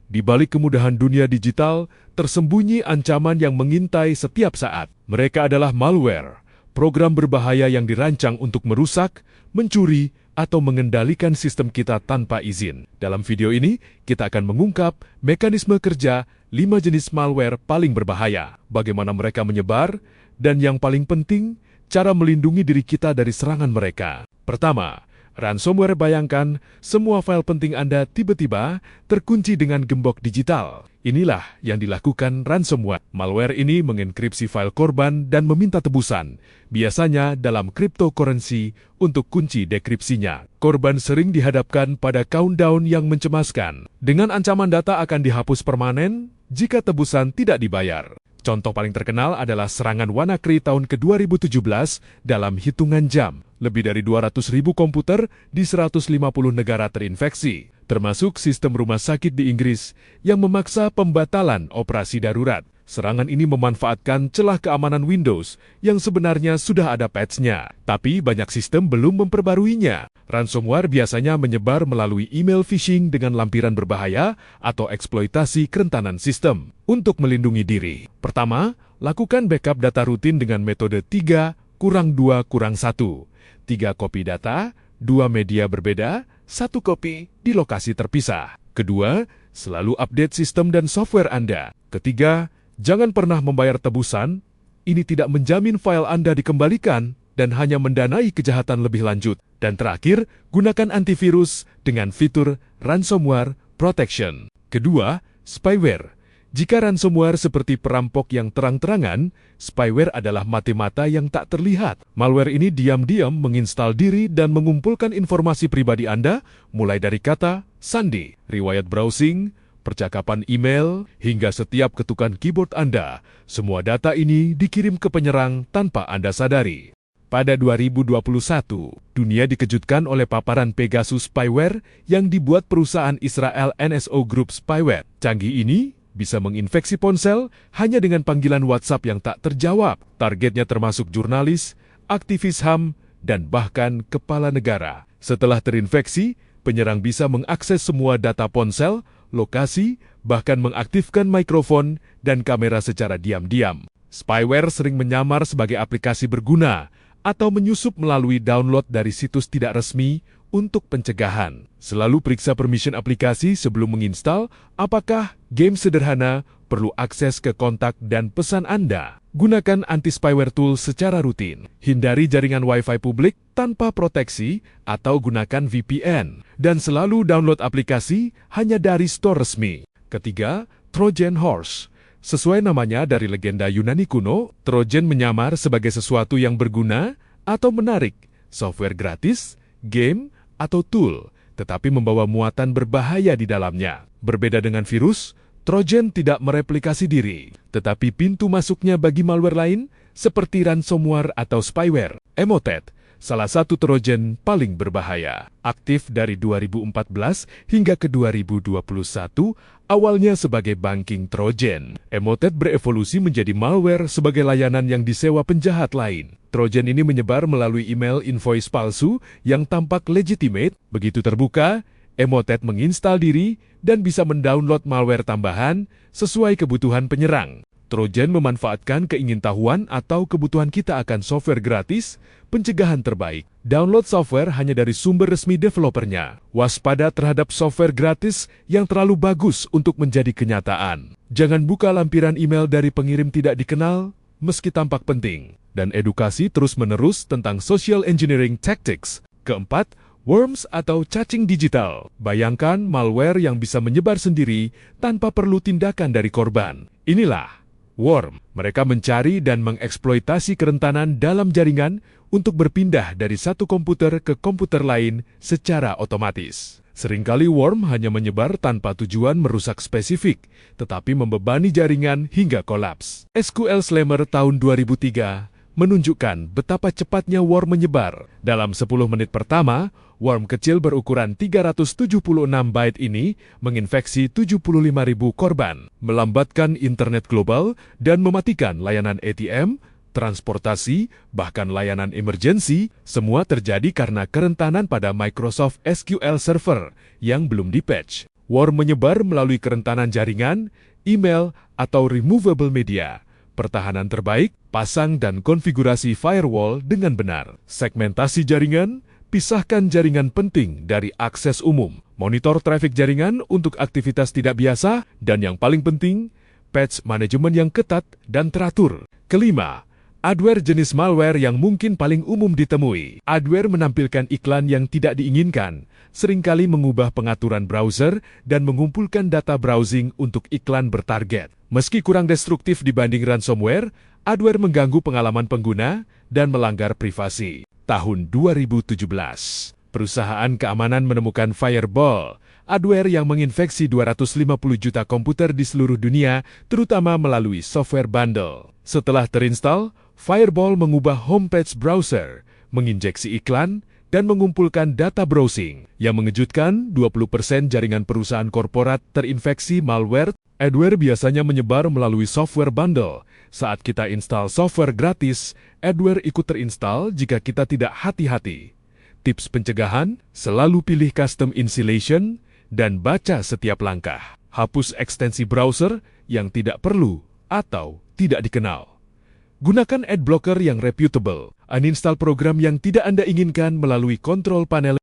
Di balik kemudahan dunia digital, tersembunyi ancaman yang mengintai setiap saat. Mereka adalah malware, program berbahaya yang dirancang untuk merusak, mencuri, atau mengendalikan sistem kita tanpa izin. Dalam video ini, kita akan mengungkap mekanisme kerja 5 jenis malware paling berbahaya, bagaimana mereka menyebar, dan yang paling penting, cara melindungi diri kita dari serangan mereka. Pertama, ransomware. Bayangkan semua file penting Anda tiba-tiba terkunci dengan gembok digital. Inilah yang dilakukan ransomware. Malware ini mengenkripsi file korban dan meminta tebusan, biasanya dalam cryptocurrency untuk kunci dekripsinya. Korban sering dihadapkan pada countdown yang mencemaskan, dengan ancaman data akan dihapus permanen jika tebusan tidak dibayar. Contoh paling terkenal adalah serangan WannaCry tahun ke-2017 dalam hitungan jam. Lebih dari 200.000 komputer di 150 negara terinfeksi, termasuk sistem rumah sakit di Inggris yang memaksa pembatalan operasi darurat. Serangan ini memanfaatkan celah keamanan Windows yang sebenarnya sudah ada patch-nya, tapi banyak sistem belum memperbaruinya. Ransomware biasanya menyebar melalui email phishing dengan lampiran berbahaya atau eksploitasi kerentanan sistem. Untuk melindungi diri, pertama, lakukan backup data rutin dengan metode 3-2-1. 3 kopi data, 2 media berbeda, 1 kopi di lokasi terpisah. Kedua, selalu update sistem dan software Anda. Ketiga, jangan pernah membayar tebusan. Ini tidak menjamin file Anda dikembalikan dan hanya mendanai kejahatan lebih lanjut. Dan terakhir, gunakan antivirus dengan fitur ransomware protection. Kedua, spyware. Jika ransomware seperti perampok yang terang-terangan, spyware adalah mata-mata yang tak terlihat. Malware ini diam-diam menginstal diri dan mengumpulkan informasi pribadi Anda, mulai dari kata, sandi, riwayat browsing, percakapan email, hingga setiap ketukan keyboard Anda. Semua data ini dikirim ke penyerang tanpa Anda sadari. Pada 2021, dunia dikejutkan oleh paparan Pegasus spyware yang dibuat perusahaan Israel NSO Group Spyware. Canggih ini bisa menginfeksi ponsel hanya dengan panggilan WhatsApp yang tak terjawab. Targetnya termasuk jurnalis, aktivis HAM, dan bahkan kepala negara. Setelah terinfeksi, penyerang bisa mengakses semua data ponsel, lokasi, bahkan mengaktifkan mikrofon dan kamera secara diam-diam. Spyware sering menyamar sebagai aplikasi berguna atau menyusup melalui download dari situs tidak resmi untuk pencegahan. Selalu periksa permission aplikasi sebelum menginstal, apakah game sederhana perlu akses ke kontak dan pesan Anda. Gunakan anti-spyware tool secara rutin. Hindari jaringan Wi-Fi publik tanpa proteksi atau gunakan VPN. Dan selalu download aplikasi hanya dari store resmi. Ketiga, Trojan Horse. Sesuai namanya dari legenda Yunani kuno, Trojan menyamar sebagai sesuatu yang berguna atau menarik, software gratis, game, atau tool, tetapi membawa muatan berbahaya di dalamnya. Berbeda dengan virus, Trojan tidak mereplikasi diri, tetapi pintu masuknya bagi malware lain seperti ransomware atau spyware. Emotet, salah satu Trojan paling berbahaya. Aktif dari 2014 hingga ke 2021, awalnya sebagai banking Trojan. Emotet berevolusi menjadi malware sebagai layanan yang disewa penjahat lain. Trojan ini menyebar melalui email invoice palsu yang tampak legitimate. Begitu terbuka, Emotet menginstal diri dan bisa mendownload malware tambahan sesuai kebutuhan penyerang. Trojan memanfaatkan keingintahuan atau kebutuhan kita akan software gratis, pencegahan terbaik. Download software hanya dari sumber resmi developernya. Waspada terhadap software gratis yang terlalu bagus untuk menjadi kenyataan. Jangan buka lampiran email dari pengirim tidak dikenal, meski tampak penting. Dan edukasi terus-menerus tentang social engineering tactics. Keempat, worms atau cacing digital. Bayangkan malware yang bisa menyebar sendiri tanpa perlu tindakan dari korban. Inilah worm. Mereka mencari dan mengeksploitasi kerentanan dalam jaringan untuk berpindah dari satu komputer ke komputer lain secara otomatis. Seringkali worm hanya menyebar tanpa tujuan merusak spesifik, tetapi membebani jaringan hingga kolaps. SQL Slammer tahun 2003 menunjukkan betapa cepatnya worm menyebar. Dalam 10 menit pertama, worm kecil berukuran 376 byte ini menginfeksi 75.000 korban, melambatkan internet global, dan mematikan layanan ATM, transportasi, bahkan layanan emergensi. Semua terjadi karena kerentanan pada Microsoft SQL Server yang belum dipatch. War menyebar melalui kerentanan jaringan, email, atau removable media. Pertahanan terbaik, pasang dan konfigurasi firewall dengan benar. Segmentasi jaringan, pisahkan jaringan penting dari akses umum. Monitor trafik jaringan untuk aktivitas tidak biasa, dan yang paling penting, patch manajemen yang ketat dan teratur. Kelima, adware jenis malware yang mungkin paling umum ditemui. Adware menampilkan iklan yang tidak diinginkan, seringkali mengubah pengaturan browser dan mengumpulkan data browsing untuk iklan bertarget. Meski kurang destruktif dibanding ransomware, adware mengganggu pengalaman pengguna dan melanggar privasi. Tahun 2017, perusahaan keamanan menemukan Fireball, adware yang menginfeksi 250 juta komputer di seluruh dunia, terutama melalui software bundle. Setelah terinstall, Fireball mengubah homepage browser, menginjeksi iklan, dan mengumpulkan data browsing. Yang mengejutkan, 20% jaringan perusahaan korporat terinfeksi malware. Adware biasanya menyebar melalui software bundle. Saat kita install software gratis, adware ikut terinstall jika kita tidak hati-hati. Tips pencegahan, selalu pilih custom installation dan baca setiap langkah. Hapus ekstensi browser yang tidak perlu atau tidak dikenal. Gunakan ad blocker yang reputable. Uninstall program yang tidak Anda inginkan melalui kontrol panel.